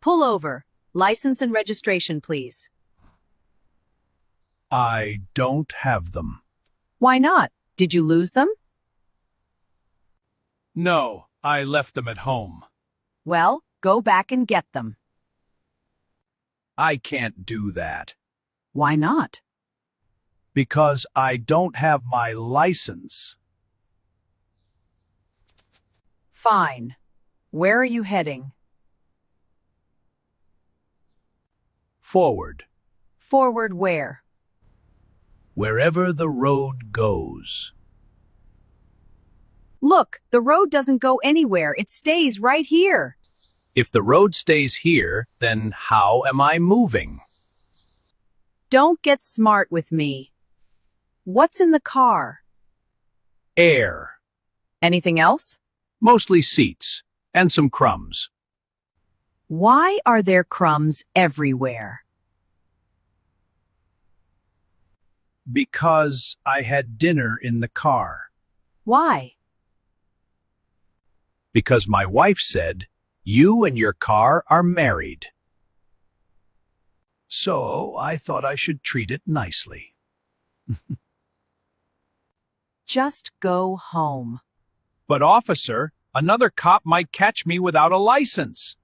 Pull over. License and registration, please. I don't have them. Why not? Did you lose them? No, I left them at home. Well, go back and get them. I can't do that. Why not? Because I don't have my license. Fine. Where are you heading? Forward. Forward where? Wherever the road goes. Look, the road doesn't go anywhere. It stays right here. If the road stays here, then how am I moving? Don't get smart with me. What's in the car? Air. Anything else? Mostly seats and some crumbs. Why are there crumbs everywhere? Because I had dinner in the car. Why? Because my wife said, "You and your car are married." So I thought I should treat it nicely. Just go home. But officer, another cop might catch me without a license.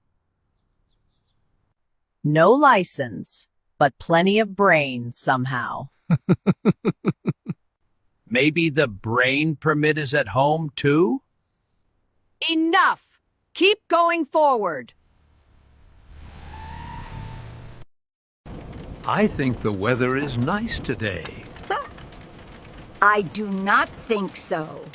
No license, but plenty of brains somehow. Maybe the brain permit is at home too? Enough! Keep going forward. I think the weather is nice today. I do not think so.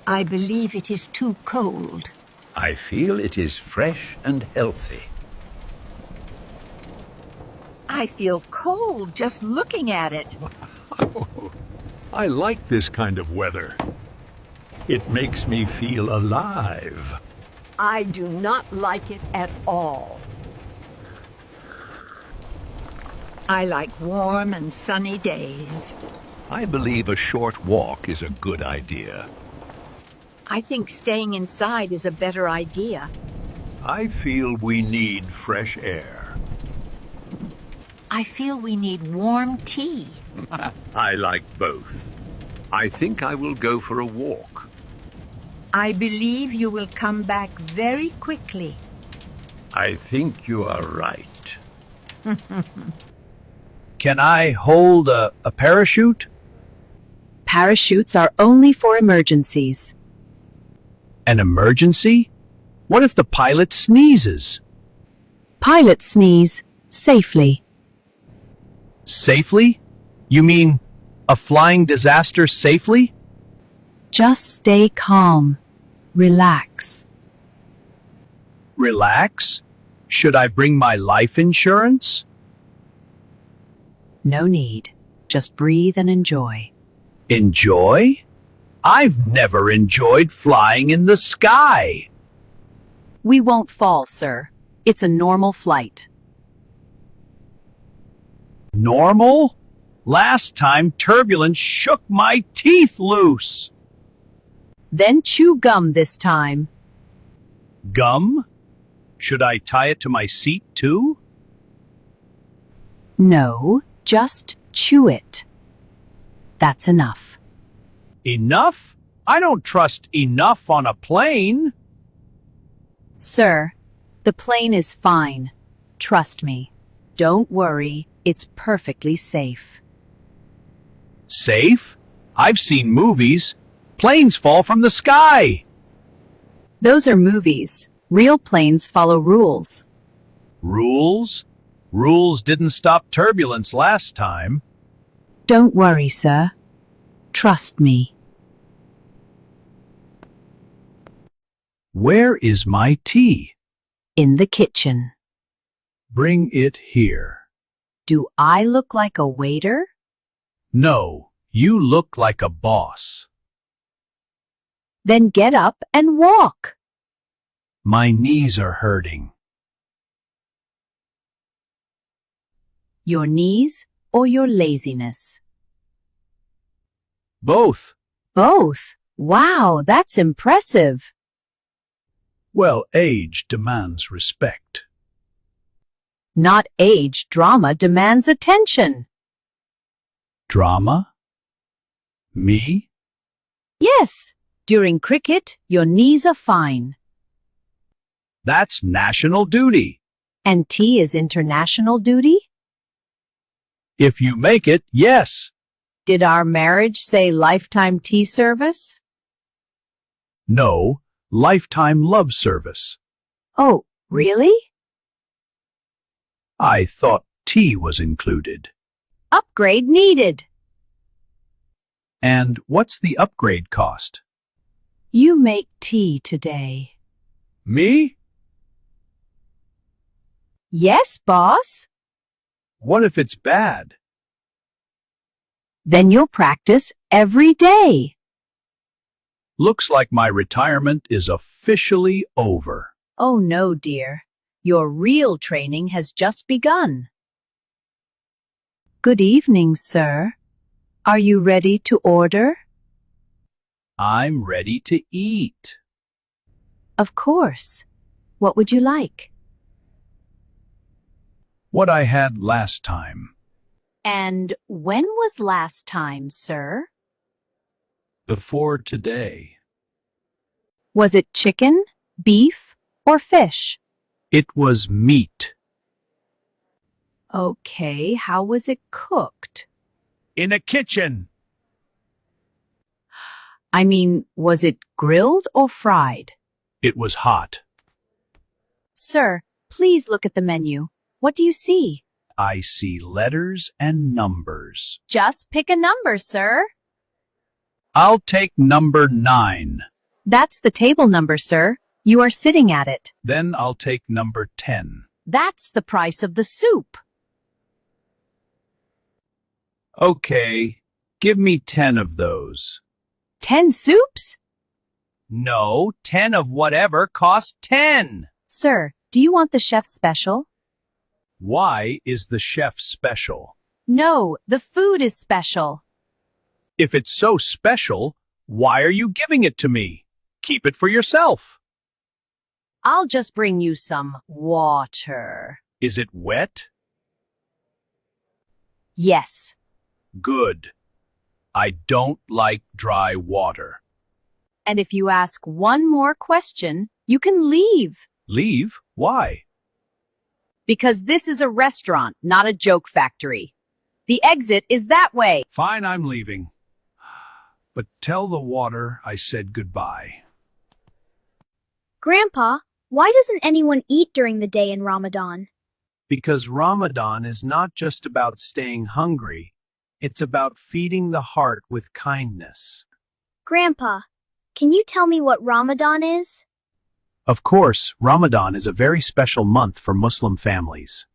I believe it is too cold. I feel it is fresh and healthy. I feel cold just looking at it. I like this kind of weather. It makes me feel alive. I do not like it at all. I like warm and sunny days. I believe a short walk is a good idea. I think staying inside is a better idea. I feel we need fresh air. I feel we need warm tea. I like both. I think I will go for a walk. I believe you will come back very quickly. I think you are right. Can I hold a parachute? Parachutes are only for emergencies. An emergency? What if the pilot sneezes? Pilots sneeze safely. Safely? You mean a flying disaster safely? Just stay calm. Relax. Relax? Should I bring my life insurance? No need. Just breathe and enjoy. Enjoy? I've never enjoyed flying in the sky. We won't fall, sir. It's a normal flight. Normal? Last time turbulence shook my teeth loose. Then chew gum this time. Gum? Should I tie it to my seat too? No, just chew it. That's enough. Enough? I don't trust enough on a plane. Sir, the plane is fine. Trust me. Don't worry, it's perfectly safe. Safe? I've seen movies. Planes fall from the sky. Those are movies. Real planes follow rules. Rules? Rules didn't stop turbulence last time. Don't worry, sir. Trust me. Where is my tea? In the kitchen. Bring it here. Do I look like a waiter? No, you look like a boss. Then get up and walk. My knees are hurting. Your knees or your laziness? Both. Both. Wow, that's impressive. Well, age demands respect. Not age. Drama demands attention. Drama? Me? Yes. During cricket, your knees are fine. That's national duty. And tea is international duty? If you make it, yes. Did our marriage say lifetime tea service? No, lifetime love service. Oh, really? I thought tea was included. Upgrade needed. And what's the upgrade cost? You make tea today. Me? Yes, boss? What if it's bad? Then you'll practice every day. Looks like my retirement is officially over. Oh no, dear. Your real training has just begun. Good evening, sir. Are you ready to order? I'm ready to eat. Of course. What would you like? What I had last time. And when was last time, sir? Before today. Was it chicken, beef, or fish? It was meat. Okay, how was it cooked? In a kitchen. I mean, was it grilled or fried? It was hot. Sir, please look at the menu. What do you see? I see letters and numbers. Just pick a number, sir. I'll take number 9. That's the table number, sir. You are sitting at it. Then I'll take number 10. That's the price of the soup. Okay, give me 10 of those. 10 soups? No, 10 of whatever costs 10. Sir, do you want the chef's special? Why is the chef special? No, the food is special. If it's so special, why are you giving it to me? Keep it for yourself. I'll just bring you some water. Is it wet? Yes. Good. I don't like dry water. And if you ask one more question, you can leave. Leave? Why? Because this is a restaurant, not a joke factory. The exit is that way. Fine, I'm leaving. But tell the water I said goodbye. Grandpa, why doesn't anyone eat during the day in Ramadan? Because Ramadan is not just about staying hungry. It's about feeding the heart with kindness. Grandpa, can you tell me what Ramadan is? Of course, Ramadan is a very special month for Muslim families.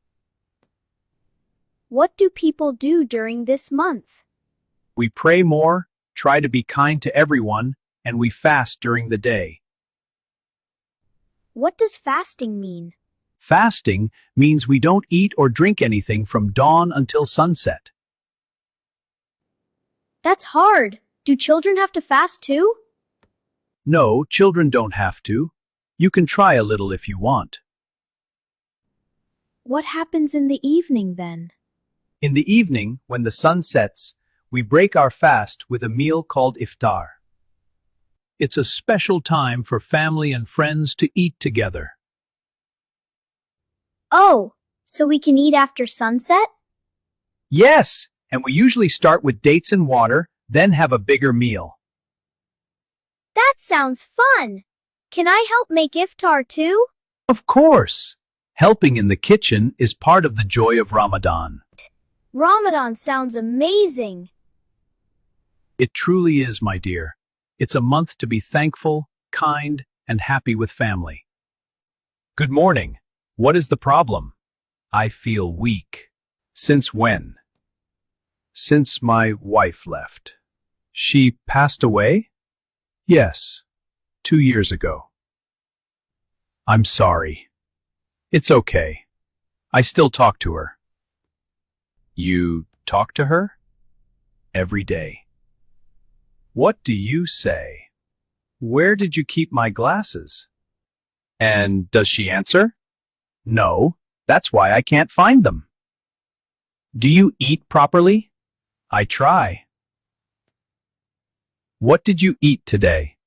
What do people do during this month? We pray more, try to be kind to everyone, and we fast during the day. What does fasting mean? Fasting means we don't eat or drink anything from dawn until sunset. That's hard. Do children have to fast too? No, children don't have to. You can try a little if you want. What happens in the evening then? In the evening, when the sun sets, we break our fast with a meal called iftar. It's a special time for family and friends to eat together. Oh, so we can eat after sunset? Yes, and we usually start with dates and water, then have a bigger meal. That sounds fun. Can I help make iftar too? Of course! Helping in the kitchen is part of the joy of Ramadan. Ramadan sounds amazing. It truly is, my dear. It's a month to be thankful, kind, and happy with family. Good morning. What is the problem? I feel weak. Since when? Since my wife left. She passed away? Yes, 2 years ago. I'm sorry. It's okay. I still talk to her. You talk to her? Every day. What do you say? Where did you keep my glasses? And does she answer? No, That's why I can't find them. Do you eat properly? I try. What did you eat today?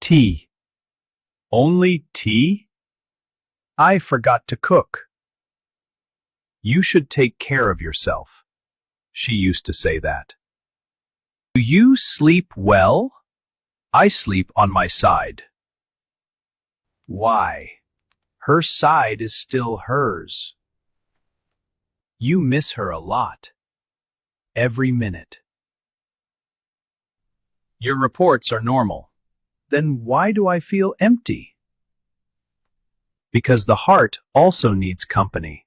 Tea. Only tea? I forgot to cook. You should take care of yourself. She used to say that. Do you sleep well? I sleep on my side. Why? Her side is still hers. You miss her a lot. Every minute. Your reports are normal. Then why do I feel empty? Because the heart also needs company.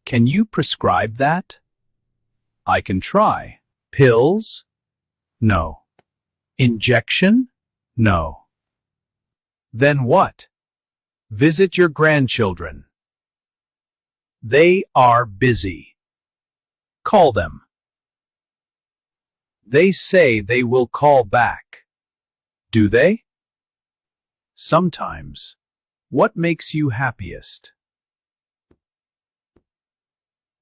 Can you prescribe that? I can try. Pills? No. Injection? No. Then what? Visit your grandchildren. They are busy. Call them. They say they will call back. Do they? Sometimes. What makes you happiest?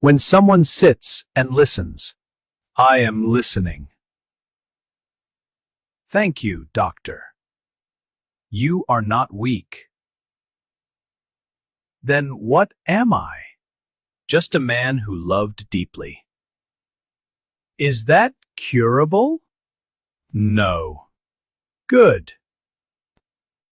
When someone sits and listens. I am listening. Thank you, doctor. You are not weak. Then what am I? Just a man who loved deeply. Is that curable? No. Good.